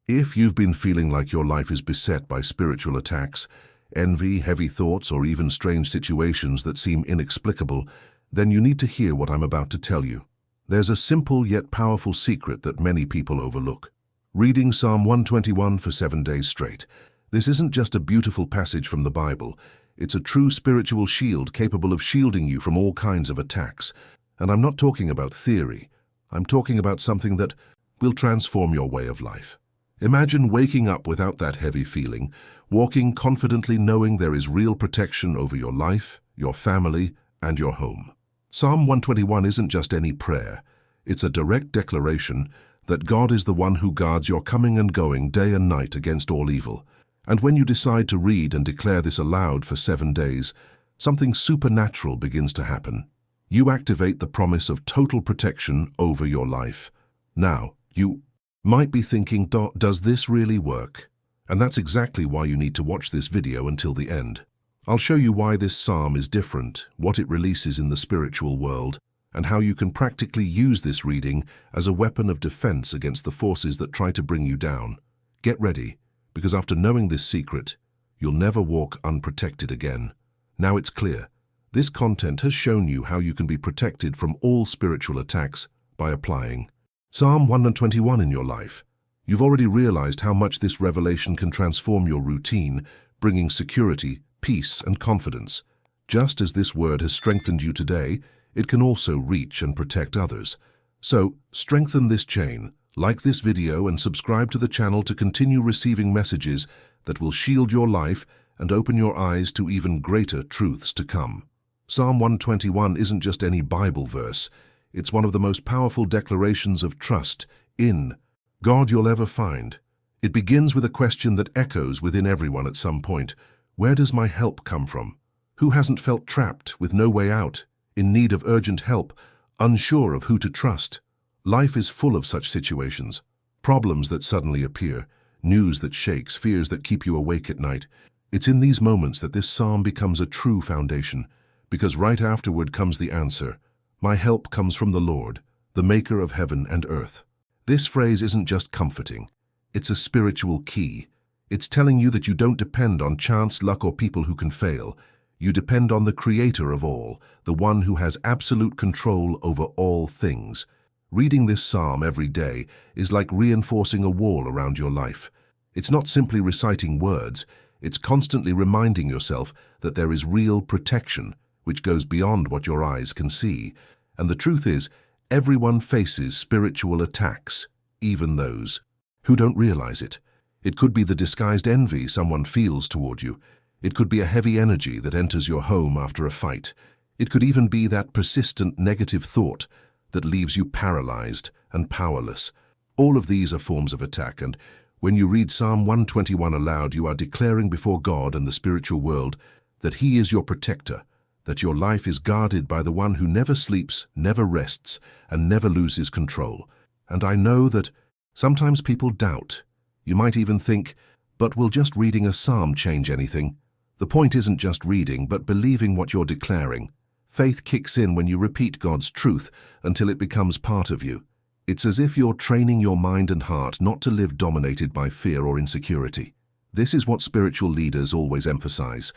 If you've been feeling like your life is beset by spiritual attacks, envy, heavy thoughts, or even strange situations that seem inexplicable, then you need to hear what I'm about to tell you. There's a simple yet powerful secret that many people overlook. Reading Psalm 121 for 7 days straight. This isn't just a beautiful passage from the Bible. It's a true spiritual shield capable of shielding you from all kinds of attacks. And I'm not talking about theory. I'm talking about something that will transform your way of life. Imagine waking up without that heavy feeling, walking confidently knowing there is real protection over your life, your family, and your home. Psalm 121 isn't just any prayer. It's a direct declaration that God is the one who guards your coming and going day and night against all evil. And when you decide to read and declare this aloud for 7 days, something supernatural begins to happen. You activate the promise of total protection over your life. Now, you might be thinking, does this really work? And that's exactly why you need to watch this video until the end. I'll show you why this psalm is different, what it releases in the spiritual world, and how you can practically use this reading as a weapon of defense against the forces that try to bring you down. Get ready, because after knowing this secret, you'll never walk unprotected again. Now it's clear. This content has shown you how you can be protected from all spiritual attacks by applying Psalm 121 in your life. You've already realized how much this revelation can transform your routine, bringing security, peace, and confidence. Just as this word has strengthened you today, it can also reach and protect others. So, strengthen this chain, like this video, and subscribe to the channel to continue receiving messages that will shield your life and open your eyes to even greater truths to come. Psalm 121 isn't just any Bible verse. It's one of the most powerful declarations of trust in God you'll ever find. It begins with a question that echoes within everyone at some point. Where does my help come from? Who hasn't felt trapped with no way out, in need of urgent help, unsure of who to trust? Life is full of such situations. Problems that suddenly appear, news that shakes, fears that keep you awake at night. It's in these moments that this psalm becomes a true foundation, because right afterward comes the answer. My help comes from the Lord, the maker of heaven and earth. This phrase isn't just comforting. It's a spiritual key. It's telling you that you don't depend on chance, luck, or people who can fail. You depend on the Creator of all, the one who has absolute control over all things. Reading this psalm every day is like reinforcing a wall around your life. It's not simply reciting words. It's constantly reminding yourself that there is real protection, which goes beyond what your eyes can see. And the truth is, everyone faces spiritual attacks, even those who don't realize it. It could be the disguised envy someone feels toward you. It could be a heavy energy that enters your home after a fight. It could even be that persistent negative thought that leaves you paralyzed and powerless. All of these are forms of attack, and when you read Psalm 121 aloud, you are declaring before God and the spiritual world that He is your protector, that your life is guarded by the one who never sleeps, never rests, and never loses control. And I know that sometimes people doubt. You might even think, but will just reading a psalm change anything? The point isn't just reading, but believing what you're declaring. Faith kicks in when you repeat God's truth until it becomes part of you. It's as if you're training your mind and heart not to live dominated by fear or insecurity. This is what spiritual leaders always emphasize.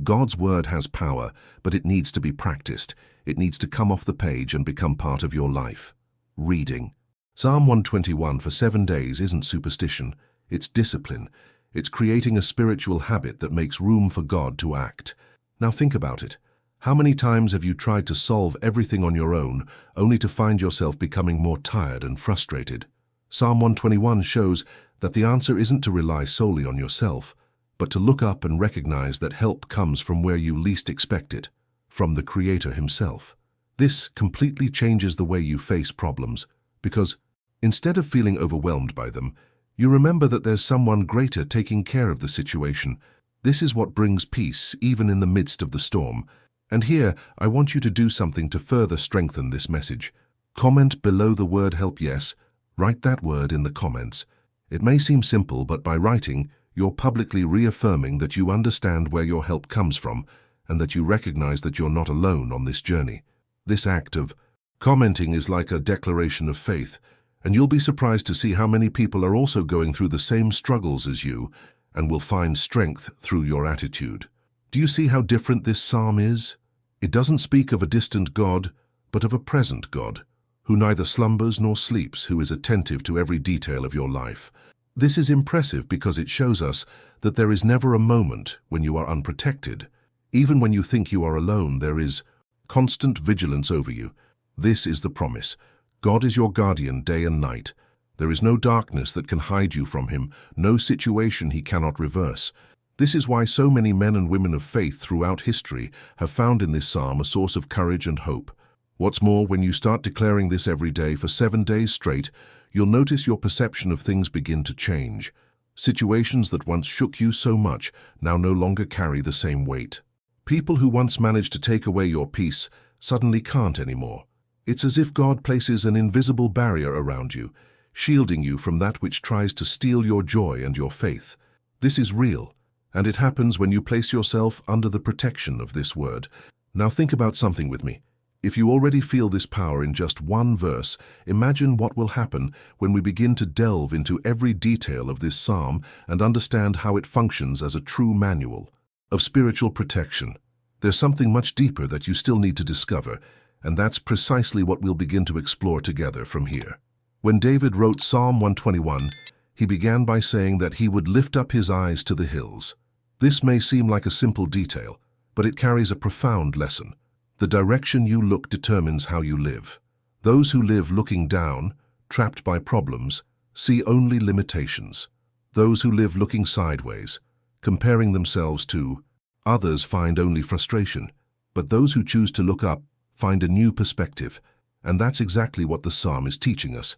God's word has power, but it needs to be practiced. It needs to come off the page and become part of your life. Reading Psalm 121 for 7 days isn't superstition. It's discipline. It's creating a spiritual habit that makes room for God to act. Now think about it. How many times have you tried to solve everything on your own, only to find yourself becoming more tired and frustrated? Psalm 121 shows that the answer isn't to rely solely on yourself, but to look up and recognize that help comes from where you least expect it, from the Creator Himself. This completely changes the way you face problems, because instead of feeling overwhelmed by them, you remember that there's someone greater taking care of the situation. This is what brings peace, even in the midst of the storm. And here, I want you to do something to further strengthen this message. Comment below the word help yes. Write that word in the comments. It may seem simple, but by writing, you're publicly reaffirming that you understand where your help comes from and that you recognize that you're not alone on this journey. This act of commenting is like a declaration of faith, And you'll be surprised to see how many people are also going through the same struggles as you and will find strength through your attitude. Do you see how different this psalm is? It doesn't speak of a distant God, but of a present God, who neither slumbers nor sleeps, who is attentive to every detail of your life. This is impressive because it shows us that there is never a moment when you are unprotected. Even when you think you are alone, there is constant vigilance over you. This is the promise. God is your guardian day and night. There is no darkness that can hide you from him, no situation he cannot reverse. This is why so many men and women of faith throughout history have found in this psalm a source of courage and hope. What's more, when you start declaring this every day for 7 days straight, you'll notice your perception of things begin to change. Situations that once shook you so much now no longer carry the same weight. People who once managed to take away your peace suddenly can't anymore. It's as if God places an invisible barrier around you, shielding you from that which tries to steal your joy and your faith. This is real, and it happens when you place yourself under the protection of this word. Now think about something with me. If you already feel this power in just one verse, imagine what will happen when we begin to delve into every detail of this psalm and understand how it functions as a true manual of spiritual protection. There's something much deeper that you still need to discover, and that's precisely what we'll begin to explore together from here. When David wrote Psalm 121, he began by saying that he would lift up his eyes to the hills. This may seem like a simple detail, but it carries a profound lesson. The direction you look determines how you live. Those who live looking down, trapped by problems, see only limitations. Those who live looking sideways, comparing themselves to others, find only frustration. But those who choose to look up find a new perspective. And that's exactly what the psalm is teaching us.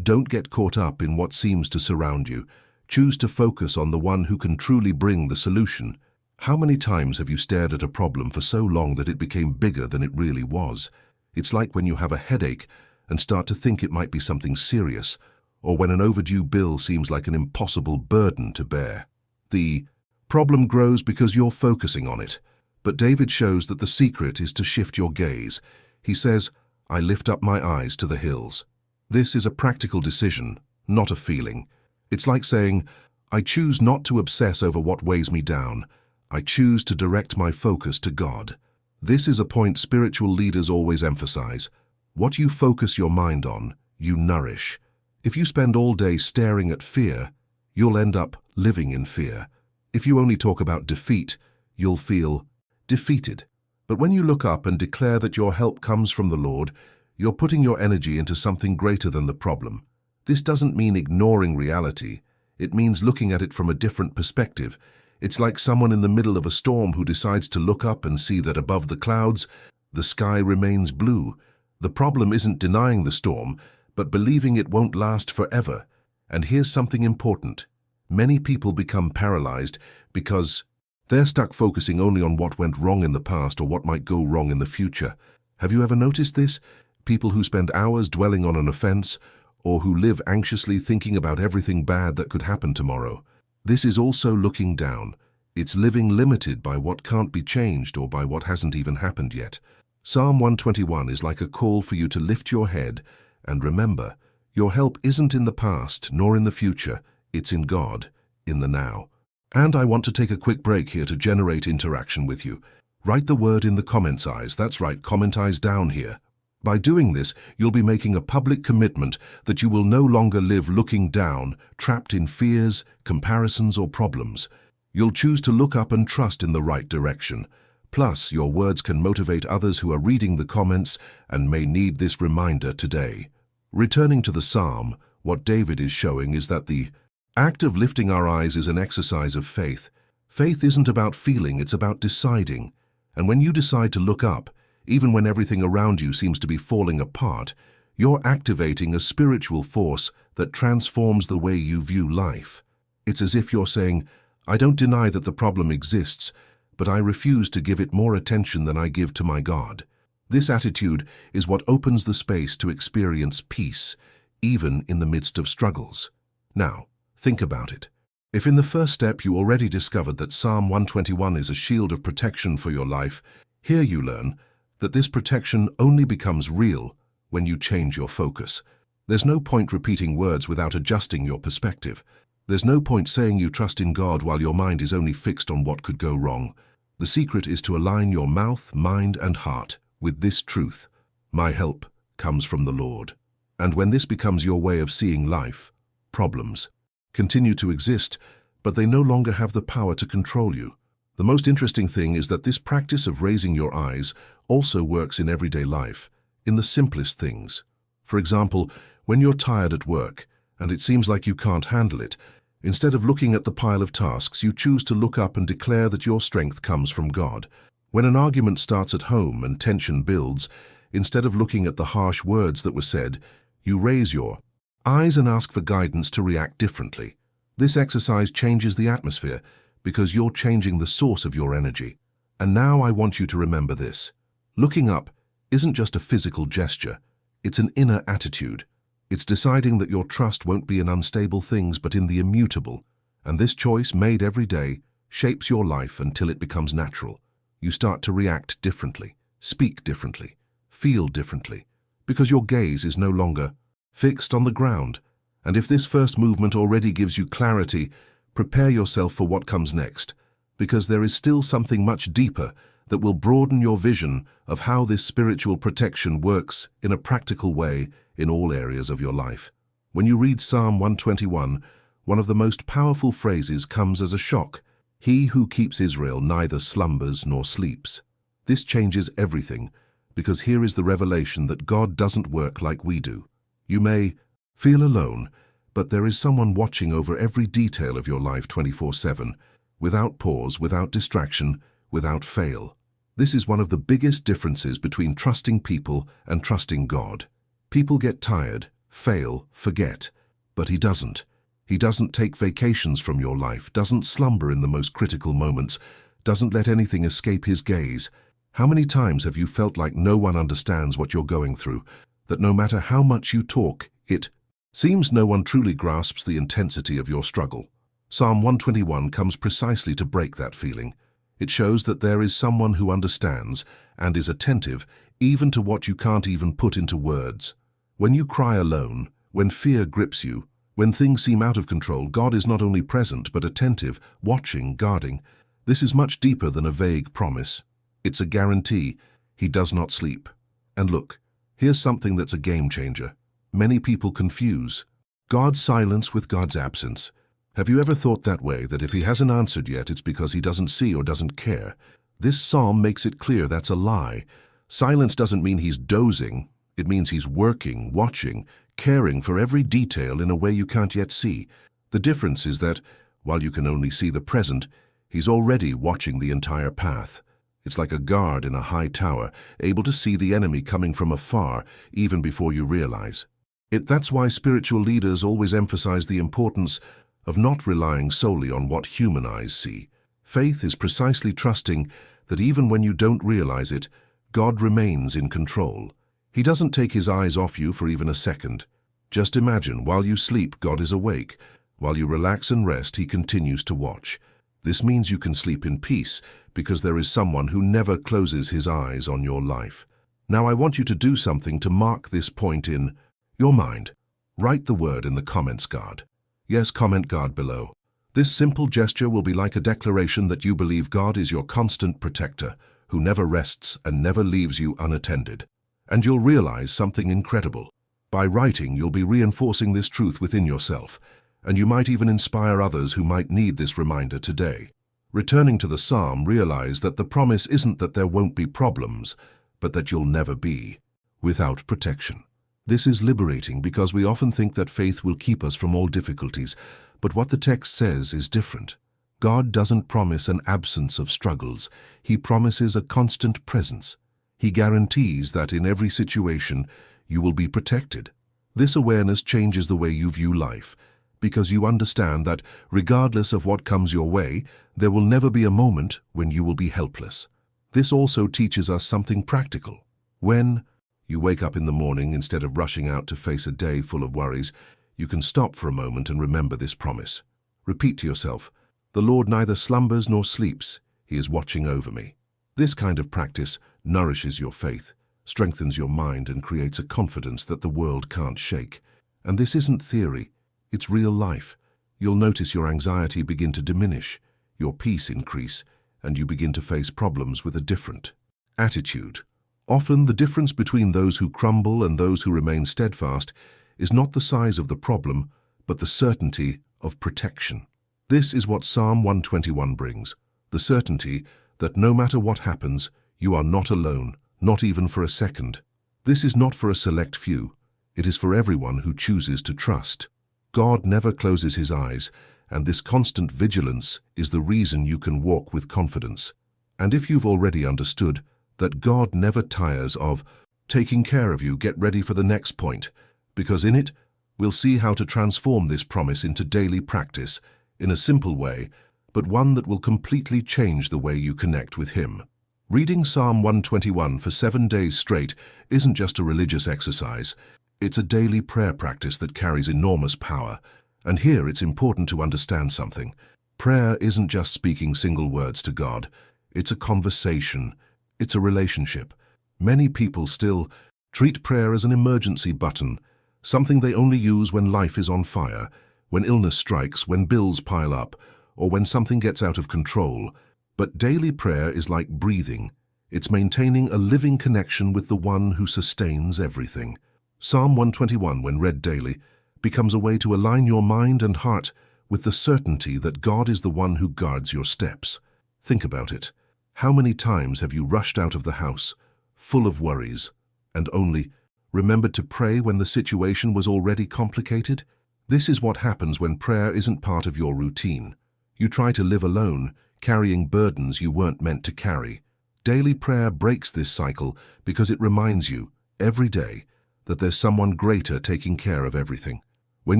Don't get caught up in what seems to surround you. Choose to focus on the one who can truly bring the solution. How many times have you stared at a problem for so long that it became bigger than it really was? It's like when you have a headache and start to think it might be something serious, or when an overdue bill seems like an impossible burden to bear. The problem grows because you're focusing on it. But David shows that the secret is to shift your gaze. He says, "I lift up my eyes to the hills." This is a practical decision, not a feeling. It's like saying, I choose not to obsess over what weighs me down. I choose to direct my focus to God. This is a point spiritual leaders always emphasize. What you focus your mind on, you nourish. If you spend all day staring at fear, you'll end up living in fear. If you only talk about defeat, you'll feel defeated. But when you look up and declare that your help comes from the Lord, you're putting your energy into something greater than the problem. This doesn't mean ignoring reality. It means looking at it from a different perspective. It's like someone in the middle of a storm who decides to look up and see that above the clouds, the sky remains blue. The problem isn't denying the storm, but believing it won't last forever. And here's something important. Many people become paralyzed because they're stuck focusing only on what went wrong in the past or what might go wrong in the future. Have you ever noticed this? People who spend hours dwelling on an offense, or who live anxiously thinking about everything bad that could happen tomorrow. This is also looking down. It's living limited by what can't be changed or by what hasn't even happened yet. Psalm 121 is like a call for you to lift your head and remember, your help isn't in the past nor in the future, it's in God, in the now. And I want to take a quick break here to generate interaction with you. Write the word in the comments eyes, that's right, comment eyes down here. By doing this, you'll be making a public commitment that you will no longer live looking down, trapped in fears, comparisons, or problems. You'll choose to look up and trust in the right direction. Plus, your words can motivate others who are reading the comments and may need this reminder today. Returning to the psalm, what David is showing is that the act of lifting our eyes is an exercise of faith. Faith isn't about feeling, it's about deciding. And when you decide to look up, even when everything around you seems to be falling apart, you're activating a spiritual force that transforms the way you view life. It's as if you're saying, I don't deny that the problem exists, but I refuse to give it more attention than I give to my God. This attitude is what opens the space to experience peace, even in the midst of struggles. Now, think about it. If in the first step you already discovered that Psalm 121 is a shield of protection for your life, here you learn that this protection only becomes real when you change your focus. There's no point repeating words without adjusting your perspective. There's no point saying you trust in God while your mind is only fixed on what could go wrong. The secret is to align your mouth, mind, and heart with this truth: my help comes from the Lord. And when this becomes your way of seeing life, problems continue to exist, but they no longer have the power to control you. The most interesting thing is that this practice of raising your eyes also works in everyday life, in the simplest things. For example, when you're tired at work and it seems like you can't handle it, instead of looking at the pile of tasks, you choose to look up and declare that your strength comes from God. When an argument starts at home and tension builds, instead of looking at the harsh words that were said, you raise your eyes and ask for guidance to react differently. This exercise changes the atmosphere because you're changing the source of your energy. And now I want you to remember this. Looking up isn't just a physical gesture, it's an inner attitude. It's deciding that your trust won't be in unstable things but in the immutable. And this choice, made every day, shapes your life until it becomes natural. You start to react differently, speak differently, feel differently, because your gaze is no longer fixed on the ground. And if this first movement already gives you clarity, prepare yourself for what comes next, because there is still something much deeper that will broaden your vision of how this spiritual protection works in a practical way in all areas of your life. When you read Psalm 121, one of the most powerful phrases comes as a shock: "He who keeps Israel neither slumbers nor sleeps." This changes everything, because here is the revelation that God doesn't work like we do. You may feel alone, but there is someone watching over every detail of your life 24/7, without pause, without distraction, without fail. This is one of the biggest differences between trusting people and trusting God. People get tired, fail, forget, but He doesn't. He doesn't take vacations from your life, doesn't slumber in the most critical moments, doesn't let anything escape His gaze. How many times have you felt like no one understands what you're going through, that no matter how much you talk, it seems no one truly grasps the intensity of your struggle? Psalm 121 comes precisely to break that feeling. It shows that there is someone who understands and is attentive even to what you can't even put into words. When you cry alone, when fear grips you, when things seem out of control, God is not only present but attentive, watching, guarding. This is much deeper than a vague promise. It's a guarantee. He does not sleep. And look, here's something that's a game changer. Many people confuse God's silence with God's absence. Have you ever thought that way, that if He hasn't answered yet, it's because He doesn't see or doesn't care? This psalm makes it clear that's a lie. Silence doesn't mean He's dozing. It means He's working, watching, caring for every detail in a way you can't yet see. The difference is that, while you can only see the present, He's already watching the entire path. It's like a guard in a high tower, able to see the enemy coming from afar, even before you realize. That's why spiritual leaders always emphasize the importance of not relying solely on what human eyes see. Faith is precisely trusting that even when you don't realize it, God remains in control. He doesn't take His eyes off you for even a second. Just imagine, while you sleep, God is awake. While you relax and rest, He continues to watch. This means you can sleep in peace, because there is someone who never closes His eyes on your life. Now I want you to do something to mark this point in your mind. Write the word in the comments guard. Yes, comment guard below. This simple gesture will be like a declaration that you believe God is your constant protector, who never rests and never leaves you unattended. And you'll realize something incredible. By writing, you'll be reinforcing this truth within yourself, and you might even inspire others who might need this reminder today. Returning to the psalm, realize that the promise isn't that there won't be problems, but that you'll never be without protection. This is liberating because we often think that faith will keep us from all difficulties, but what the text says is different. God doesn't promise an absence of struggles. He promises a constant presence. He guarantees that in every situation you will be protected. This awareness changes the way you view life, because you understand that regardless of what comes your way, there will never be a moment when you will be helpless. This also teaches us something practical. When you wake up in the morning, instead of rushing out to face a day full of worries, you can stop for a moment and remember this promise. Repeat to yourself, "The Lord neither slumbers nor sleeps. He is watching over me." This kind of practice nourishes your faith, strengthens your mind, and creates a confidence that the world can't shake. And this isn't theory, it's real life. You'll notice your anxiety begin to diminish, your peace increase, and you begin to face problems with a different attitude. Often the difference between those who crumble and those who remain steadfast is not the size of the problem, but the certainty of protection. This is what Psalm 121 brings, the certainty that no matter what happens, you are not alone, not even for a second. This is not for a select few. It is for everyone who chooses to trust. God never closes his eyes, and this constant vigilance is the reason you can walk with confidence. And if you've already understood that God never tires of taking care of you, get ready for the next point, because in it, we'll see how to transform this promise into daily practice in a simple way, but one that will completely change the way you connect with him. Reading Psalm 121 for 7 days straight isn't just a religious exercise. It's a daily prayer practice that carries enormous power. And here it's important to understand something. Prayer isn't just speaking single words to God. It's a conversation. It's a relationship. Many people still treat prayer as an emergency button, something they only use when life is on fire, when illness strikes, when bills pile up, or when something gets out of control. But daily prayer is like breathing. It's maintaining a living connection with the one who sustains everything. Psalm 121, when read daily, becomes a way to align your mind and heart with the certainty that God is the one who guards your steps. Think about it. How many times have you rushed out of the house, full of worries, and only remembered to pray when the situation was already complicated? This is what happens when prayer isn't part of your routine. You try to live alone, carrying burdens you weren't meant to carry. Daily prayer breaks this cycle because it reminds you, every day, that there's someone greater taking care of everything. When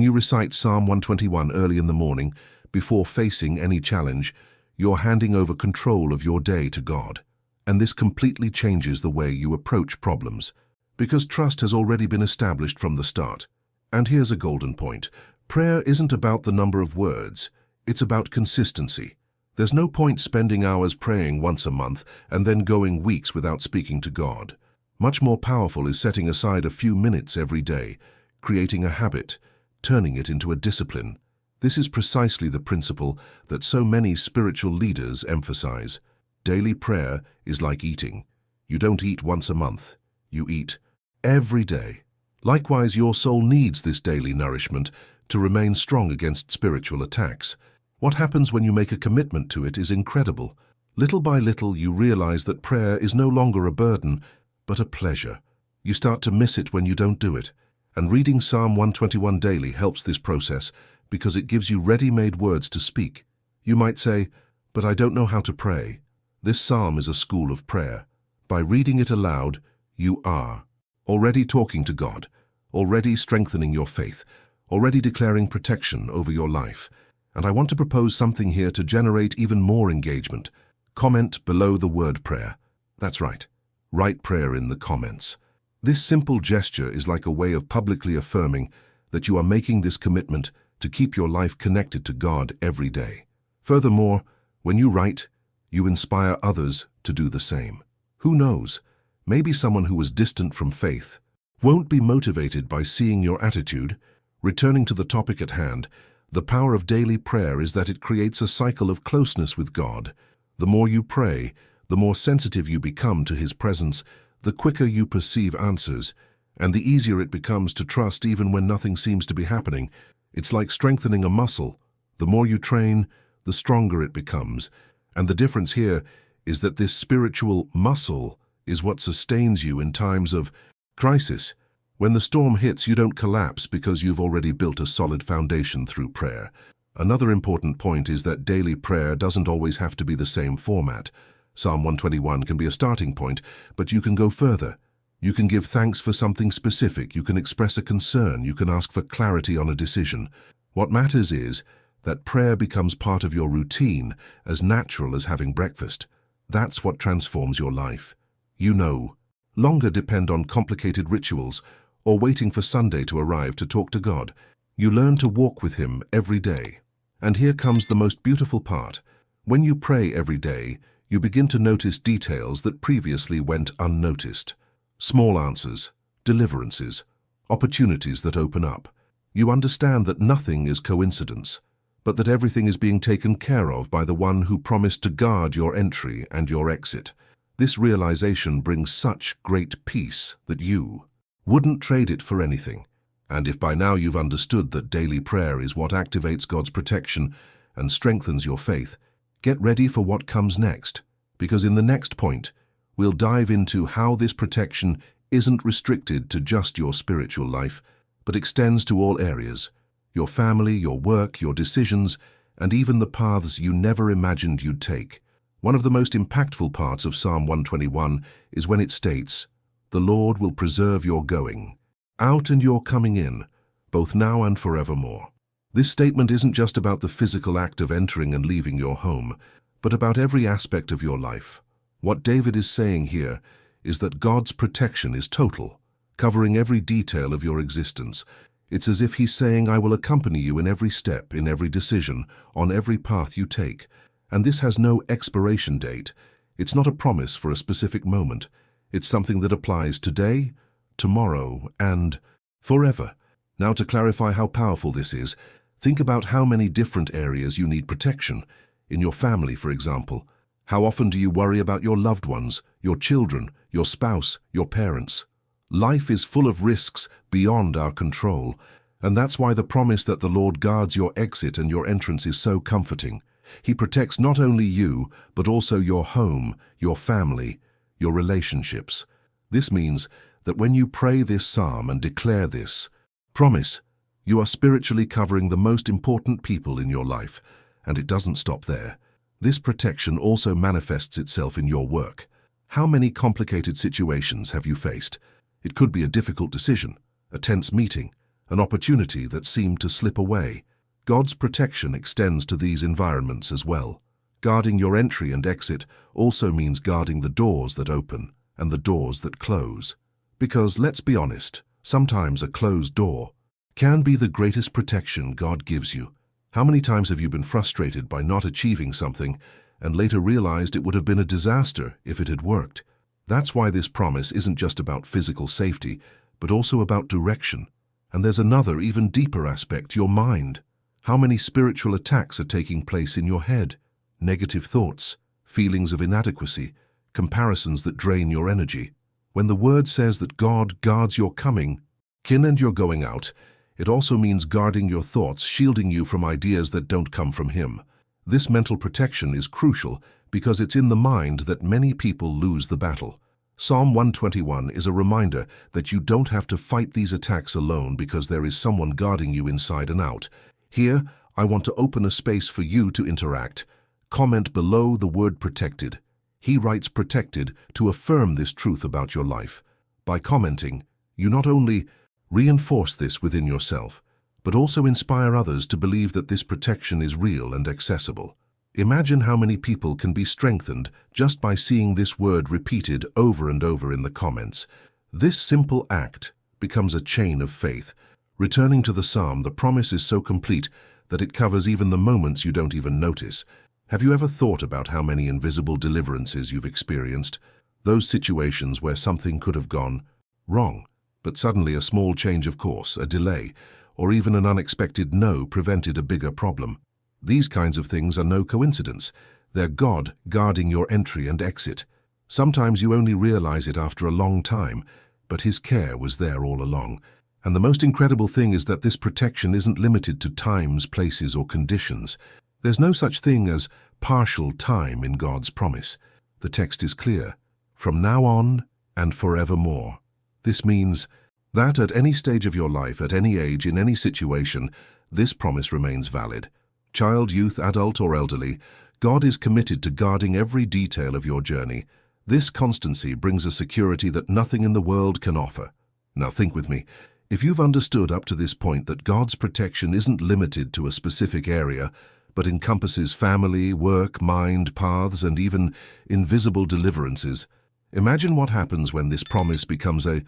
you recite Psalm 121 early in the morning, before facing any challenge, you're handing over control of your day to God. And this completely changes the way you approach problems, because trust has already been established from the start. And here's a golden point. Prayer isn't about the number of words. It's about consistency. There's no point spending hours praying once a month and then going weeks without speaking to God. Much more powerful is setting aside a few minutes every day, creating a habit, turning it into a discipline. This is precisely the principle that so many spiritual leaders emphasize. Daily prayer is like eating. You don't eat once a month. You eat every day. Likewise, your soul needs this daily nourishment to remain strong against spiritual attacks. What happens when you make a commitment to it is incredible. Little by little, you realize that prayer is no longer a burden, but a pleasure. You start to miss it when you don't do it. And reading Psalm 121 daily helps this process because it gives you ready-made words to speak. You might say, "But I don't know how to pray." This psalm is a school of prayer. By reading it aloud, you are already talking to God, already strengthening your faith, already declaring protection over your life. And I want to propose something here to generate even more engagement. Comment below the word prayer. That's right. Write prayer in the comments. This simple gesture is like a way of publicly affirming that you are making this commitment to keep your life connected to God every day. Furthermore, when you write, you inspire others to do the same. Who knows, maybe someone who was distant from faith won't be motivated by seeing your attitude. Returning to the topic at hand, the power of daily prayer is that it creates a cycle of closeness with God. The more you pray, the more sensitive you become to His presence, the quicker you perceive answers, and the easier it becomes to trust even when nothing seems to be happening. It's like strengthening a muscle. The more you train, the stronger it becomes. And the difference here is that this spiritual muscle is what sustains you in times of crisis. When the storm hits, you don't collapse because you've already built a solid foundation through prayer. Another important point is that daily prayer doesn't always have to be the same format. Psalm 121 can be a starting point, but you can go further. You can give thanks for something specific, you can express a concern, you can ask for clarity on a decision. What matters is that prayer becomes part of your routine, as natural as having breakfast. That's what transforms your life. You no longer depend on complicated rituals or waiting for Sunday to arrive to talk to God. You learn to walk with Him every day. And here comes the most beautiful part. When you pray every day, you begin to notice details that previously went unnoticed. Small answers, deliverances, opportunities that open up. You understand that nothing is coincidence, but that everything is being taken care of by the one who promised to guard your entry and your exit. This realization brings such great peace that you wouldn't trade it for anything. And if by now you've understood that daily prayer is what activates God's protection and strengthens your faith, get ready for what comes next, because in the next point, we'll dive into how this protection isn't restricted to just your spiritual life, but extends to all areas: your family, your work, your decisions, and even the paths you never imagined you'd take. One of the most impactful parts of Psalm 121 is when it states, "The Lord will preserve your going out and your coming in, both now and forevermore." This statement isn't just about the physical act of entering and leaving your home, but about every aspect of your life. What David is saying here is that God's protection is total, covering every detail of your existence. It's as if he's saying, "I will accompany you in every step, in every decision, on every path you take." And this has no expiration date. It's not a promise for a specific moment. It's something that applies today, tomorrow, and forever. Now, to clarify how powerful this is, think about how many different areas you need protection. In your family, for example, how often do you worry about your loved ones, your children, your spouse, your parents? Life is full of risks beyond our control, and that's why the promise that the Lord guards your exit and your entrance is so comforting. He protects not only you, but also your home, your family, your relationships. This means that when you pray this psalm and declare this promise, you are spiritually covering the most important people in your life, and it doesn't stop there. This protection also manifests itself in your work. How many complicated situations have you faced? It could be a difficult decision, a tense meeting, an opportunity that seemed to slip away. God's protection extends to these environments as well. Guarding your entry and exit also means guarding the doors that open and the doors that close. Because, let's be honest, sometimes a closed door can be the greatest protection God gives you. How many times have you been frustrated by not achieving something and later realized it would have been a disaster if it had worked? That's why this promise isn't just about physical safety, but also about direction. And there's another, even deeper aspect: your mind. How many spiritual attacks are taking place in your head? Negative thoughts, feelings of inadequacy, comparisons that drain your energy. When the word says that God guards your coming in and your going out, it also means guarding your thoughts, shielding you from ideas that don't come from Him. This mental protection is crucial because it's in the mind that many people lose the battle. Psalm 121 is a reminder that you don't have to fight these attacks alone because there is someone guarding you inside and out. Here, I want to open a space for you to interact. Comment below the word protected. He writes protected to affirm this truth about your life. By commenting, you not only reinforce this within yourself, but also inspire others to believe that this protection is real and accessible. Imagine how many people can be strengthened just by seeing this word repeated over and over in the comments. This simple act becomes a chain of faith. Returning to the psalm, the promise is so complete that it covers even the moments you don't even notice. Have you ever thought about how many invisible deliverances you've experienced? Those situations where something could have gone wrong, but suddenly a small change of course, a delay, or even an unexpected no prevented a bigger problem. These kinds of things are no coincidence. They're God guarding your entry and exit. Sometimes you only realize it after a long time, but His care was there all along. And the most incredible thing is that this protection isn't limited to times, places, or conditions. There's no such thing as partial time in God's promise. The text is clear: from now on and forevermore. This means that at any stage of your life, at any age, in any situation, this promise remains valid. Child, youth, adult, or elderly, God is committed to guarding every detail of your journey. This constancy brings a security that nothing in the world can offer. Now think with me. If you've understood up to this point that God's protection isn't limited to a specific area, but encompasses family, work, mind, paths, and even invisible deliverances, imagine what happens when this promise becomes a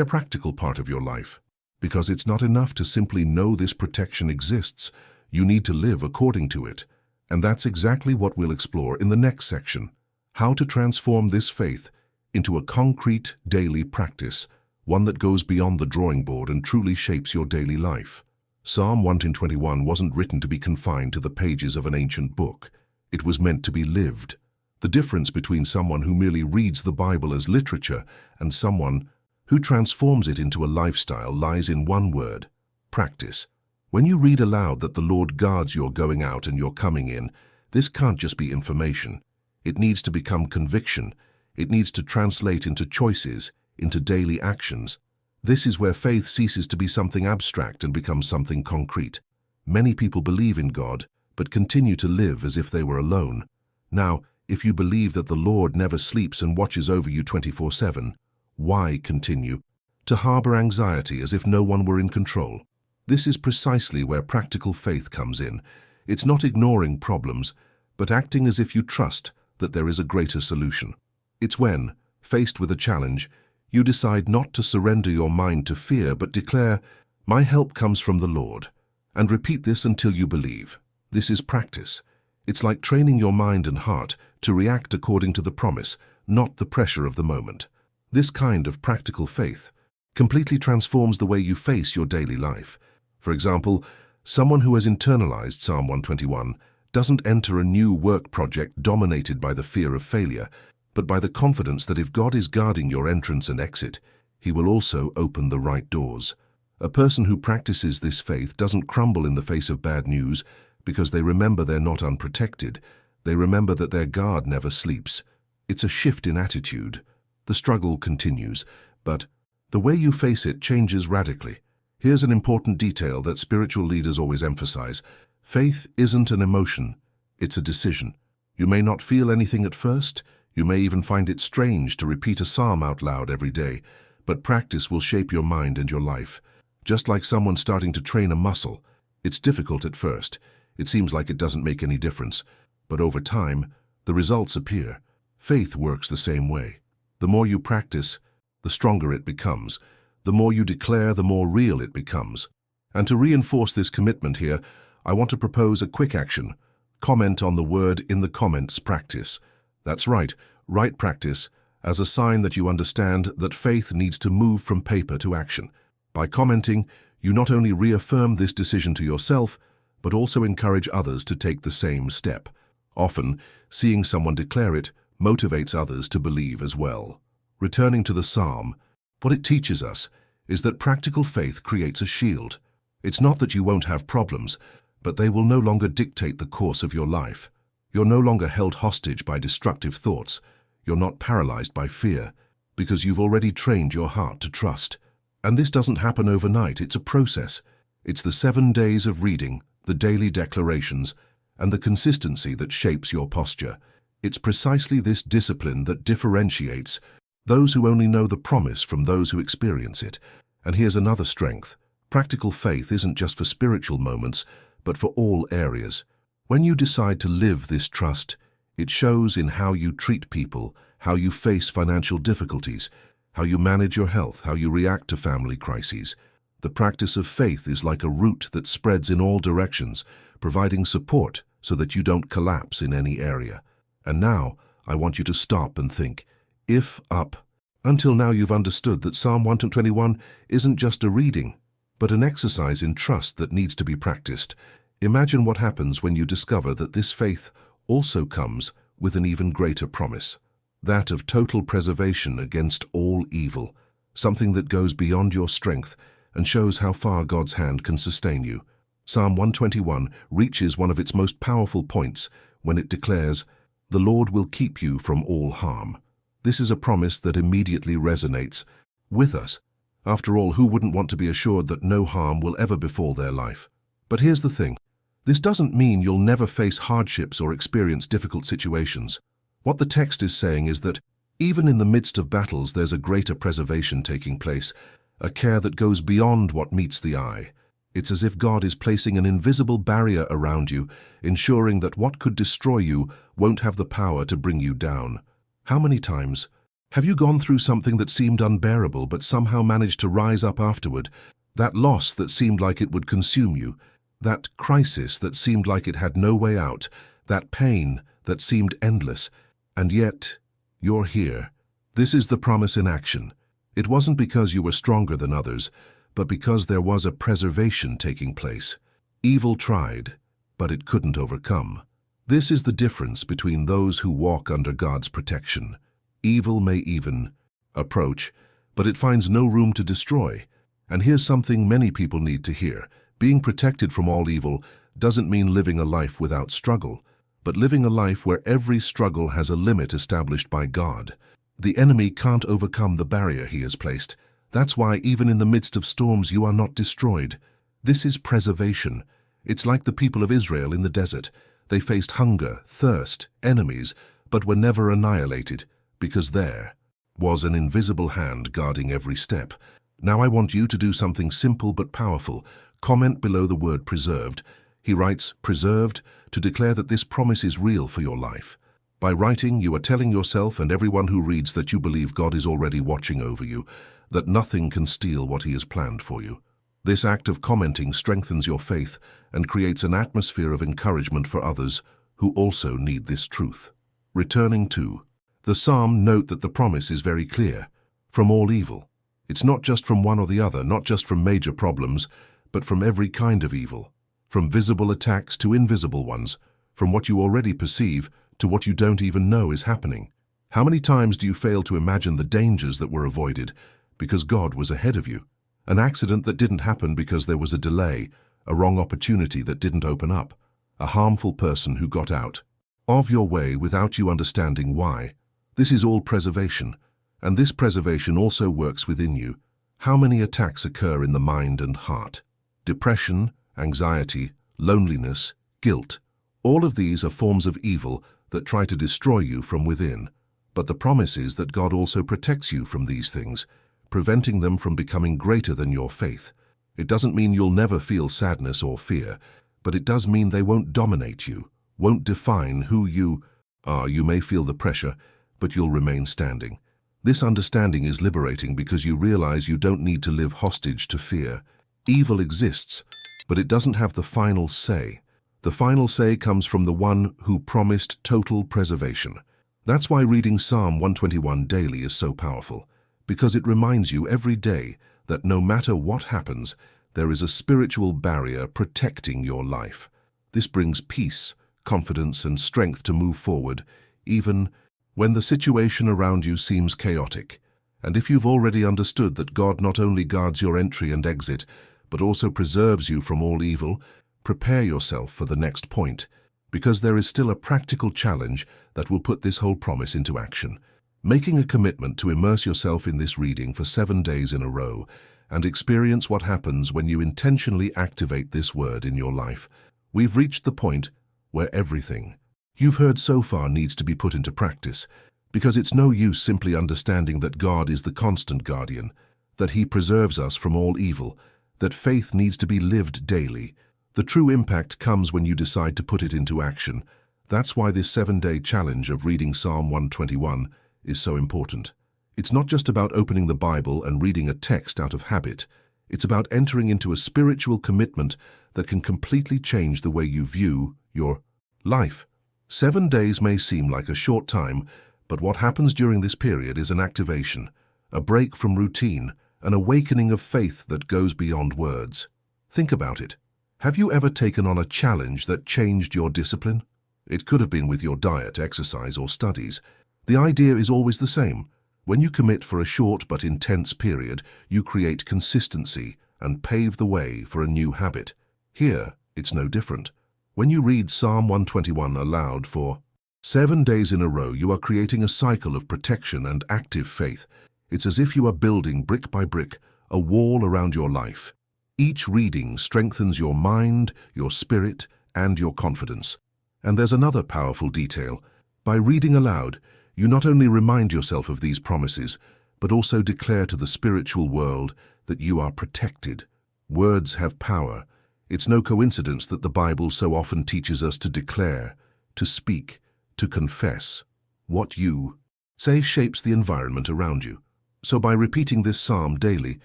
practical part of your life. Because it's not enough to simply know this protection exists. You need to live according to it. And that's exactly what we'll explore in the next section: how to transform this faith into a concrete daily practice, one that goes beyond the drawing board and truly shapes your daily life. Psalm 121 wasn't written to be confined to the pages of an ancient book. It was meant to be lived. The difference between someone who merely reads the Bible as literature and someone who transforms it into a lifestyle lies in one word: practice. When you read aloud that the Lord guards your going out and your coming in, this can't just be information. It needs to become conviction. It needs to translate into choices, into daily actions. This is where faith ceases to be something abstract and becomes something concrete. Many people believe in God, but continue to live as if they were alone. Now, if you believe that the Lord never sleeps and watches over you 24/7, why continue to harbor anxiety as if no one were in control? This is precisely where practical faith comes in. It's not ignoring problems, but acting as if you trust that there is a greater solution. It's when, faced with a challenge, you decide not to surrender your mind to fear, but declare, "My help comes from the Lord," and repeat this until you believe. This is practice. It's like training your mind and heart to react according to the promise, not the pressure of the moment. This kind of practical faith completely transforms the way you face your daily life. For example, someone who has internalized Psalm 121 doesn't enter a new work project dominated by the fear of failure, but by the confidence that if God is guarding your entrance and exit, He will also open the right doors. A person who practices this faith doesn't crumble in the face of bad news because they remember they're not unprotected. They remember that their God never sleeps. It's a shift in attitude. The struggle continues, but the way you face it changes radically. Here's an important detail that spiritual leaders always emphasize. Faith isn't an emotion, it's a decision. You may not feel anything at first. You may even find it strange to repeat a psalm out loud every day, but practice will shape your mind and your life. Just like someone starting to train a muscle, it's difficult at first. It seems like it doesn't make any difference, but over time, the results appear. Faith works the same way. The more you practice, the stronger it becomes. The more you declare, the more real it becomes. And to reinforce this commitment here, I want to propose a quick action. Comment on the word in the comments practice. That's right, write practice as a sign that you understand that faith needs to move from paper to action. By commenting, you not only reaffirm this decision to yourself, but also encourage others to take the same step. Often, seeing someone declare it motivates others to believe as well. Returning to the psalm, what it teaches us is that practical faith creates a shield. It's not that you won't have problems, but they will no longer dictate the course of your life. You're no longer held hostage by destructive thoughts. You're not paralyzed by fear, because you've already trained your heart to trust. And this doesn't happen overnight, it's a process. It's the 7 days of reading, the daily declarations, and the consistency that shapes your posture. It's precisely this discipline that differentiates those who only know the promise from those who experience it. And here's another strength. Practical faith isn't just for spiritual moments, but for all areas. When you decide to live this trust, it shows in how you treat people, how you face financial difficulties, how you manage your health, how you react to family crises. The practice of faith is like a root that spreads in all directions, providing support so that you don't collapse in any area. And now, I want you to stop and think, if up. Until now you've understood that Psalm 121 isn't just a reading, but an exercise in trust that needs to be practiced. Imagine what happens when you discover that this faith also comes with an even greater promise, that of total preservation against all evil, something that goes beyond your strength and shows how far God's hand can sustain you. Psalm 121 reaches one of its most powerful points when it declares, "The Lord will keep you from all harm." This is a promise that immediately resonates with us. After all, who wouldn't want to be assured that no harm will ever befall their life? But here's the thing. This doesn't mean you'll never face hardships or experience difficult situations. What the text is saying is that even in the midst of battles, there's a greater preservation taking place, a care that goes beyond what meets the eye. It's as if God is placing an invisible barrier around you, ensuring that what could destroy you won't have the power to bring you down. How many times have you gone through something that seemed unbearable but somehow managed to rise up afterward? That loss that seemed like it would consume you, that crisis that seemed like it had no way out, that pain that seemed endless, and yet you're here. This is the promise in action. It wasn't because you were stronger than others, but because there was a preservation taking place. Evil tried, but it couldn't overcome. This is the difference between those who walk under God's protection. Evil may even approach, but it finds no room to destroy. And here's something many people need to hear. Being protected from all evil doesn't mean living a life without struggle, but living a life where every struggle has a limit established by God. The enemy can't overcome the barrier he has placed. That's why even in the midst of storms you are not destroyed. This is preservation. It's like the people of Israel in the desert. They faced hunger, thirst, enemies, but were never annihilated, because there was an invisible hand guarding every step. Now I want you to do something simple but powerful. Comment below the word preserved. He writes, preserved, to declare that this promise is real for your life. By writing, you are telling yourself and everyone who reads that you believe God is already watching over you, that nothing can steal what He has planned for you. This act of commenting strengthens your faith and creates an atmosphere of encouragement for others who also need this truth. Returning to the psalm, note that the promise is very clear. From all evil. It's not just from one or the other, not just from major problems, but from every kind of evil. From visible attacks to invisible ones. From what you already perceive to what you don't even know is happening. How many times do you fail to imagine the dangers that were avoided because God was ahead of you? An accident that didn't happen because there was a delay, a wrong opportunity that didn't open up, a harmful person who got out of your way without you understanding why. This is all preservation, and this preservation also works within you. How many attacks occur in the mind and heart? Depression, anxiety, loneliness, guilt. All of these are forms of evil that try to destroy you from within. But the promise is that God also protects you from these things, preventing them from becoming greater than your faith. It doesn't mean you'll never feel sadness or fear, but it does mean they won't dominate you, won't define who you are. You may feel the pressure, but you'll remain standing. This understanding is liberating because you realize you don't need to live hostage to fear. Evil exists, but it doesn't have the final say. The final say comes from the one who promised total preservation. That's why reading Psalm 121 daily is so powerful, because it reminds you every day that no matter what happens, there is a spiritual barrier protecting your life. This brings peace, confidence, and strength to move forward, even when the situation around you seems chaotic. And if you've already understood that God not only guards your entry and exit, but also preserves you from all evil, prepare yourself for the next point, because there is still a practical challenge that will put this whole promise into action. Making a commitment to immerse yourself in this reading for 7 days in a row and experience what happens when you intentionally activate this word in your life. We've reached the point where everything you've heard so far needs to be put into practice, because it's no use simply understanding that God is the constant guardian, that He preserves us from all evil, that faith needs to be lived daily. The true impact comes when you decide to put it into action. That's why this 7-day challenge of reading Psalm 121 is so important. It's not just about opening the Bible and reading a text out of habit. It's about entering into a spiritual commitment that can completely change the way you view your life. 7 days may seem like a short time, but what happens during this period is an activation, a break from routine, an awakening of faith that goes beyond words. Think about it. Have you ever taken on a challenge that changed your discipline? It could have been with your diet, exercise, or studies. The idea is always the same. When you commit for a short but intense period, you create consistency and pave the way for a new habit. Here, it's no different. When you read Psalm 121 aloud for 7 days in a row, you are creating a cycle of protection and active faith. It's as if you are building brick by brick a wall around your life. Each reading strengthens your mind, your spirit, and your confidence. And there's another powerful detail. By reading aloud, you not only remind yourself of these promises, but also declare to the spiritual world that you are protected. Words have power. It's no coincidence that the Bible so often teaches us to declare, to speak, to confess. What you say shapes the environment around you. So by repeating this psalm daily,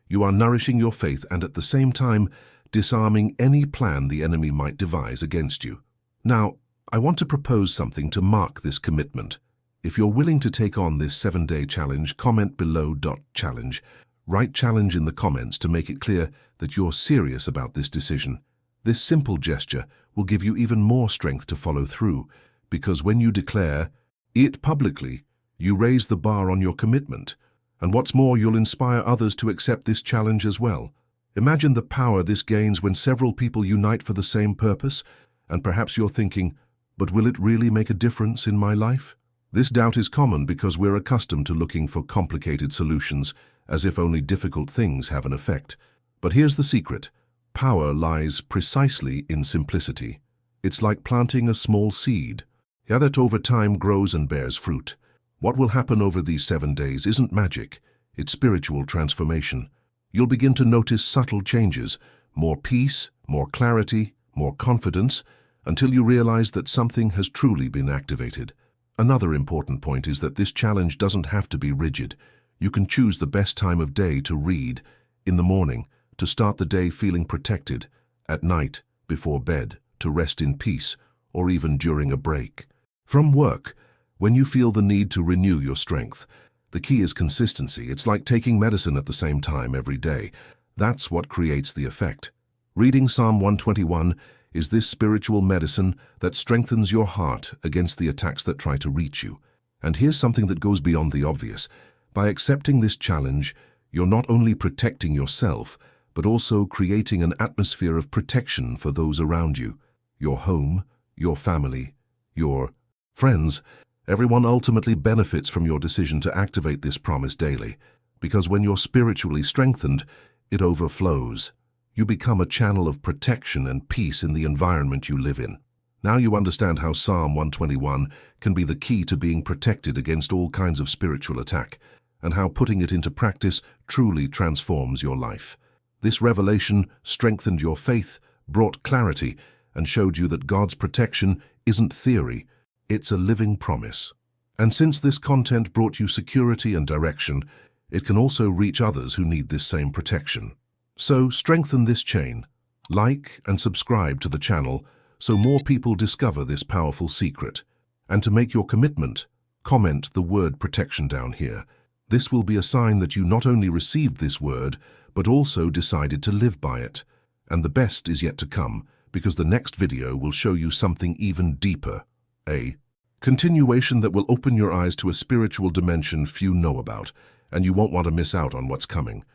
you are nourishing your faith and at the same time disarming any plan the enemy might devise against you. Now, I want to propose something to mark this commitment. If you're willing to take on this 7-day challenge, comment below .challenge. Write challenge in the comments to make it clear that you're serious about this decision. This simple gesture will give you even more strength to follow through, because when you declare it publicly, you raise the bar on your commitment. And what's more, you'll inspire others to accept this challenge as well. Imagine the power this gains when several people unite for the same purpose, and perhaps you're thinking, but will it really make a difference in my life? This doubt is common because we're accustomed to looking for complicated solutions, as if only difficult things have an effect. But here's the secret. Power lies precisely in simplicity. It's like planting a small seed, that over time grows and bears fruit. What will happen over these 7 days isn't magic, it's spiritual transformation. You'll begin to notice subtle changes, more peace, more clarity, more confidence, until you realize that something has truly been activated. Another important point is that this challenge doesn't have to be rigid. You can choose the best time of day to read, in the morning, to start the day feeling protected, at night, before bed, to rest in peace, or even during a break. From work, when you feel the need to renew your strength, the key is consistency. It's like taking medicine at the same time every day. That's what creates the effect. Reading Psalm 121 is this spiritual medicine that strengthens your heart against the attacks that try to reach you. And here's something that goes beyond the obvious. By accepting this challenge, you're not only protecting yourself, but also creating an atmosphere of protection for those around you. Your home, your family, your friends. Everyone ultimately benefits from your decision to activate this promise daily, because when you're spiritually strengthened, it overflows. You become a channel of protection and peace in the environment you live in. Now you understand how Psalm 121 can be the key to being protected against all kinds of spiritual attack, and how putting it into practice truly transforms your life. This revelation strengthened your faith, brought clarity, and showed you that God's protection isn't theory, it's a living promise. And since this content brought you security and direction, it can also reach others who need this same protection. So strengthen this chain. Like and subscribe to the channel so more people discover this powerful secret. And to make your commitment, comment the word protection down here. This will be a sign that you not only received this word, but also decided to live by it. And the best is yet to come, because the next video will show you something even deeper. A continuation that will open your eyes to a spiritual dimension few know about, and you won't want to miss out on what's coming.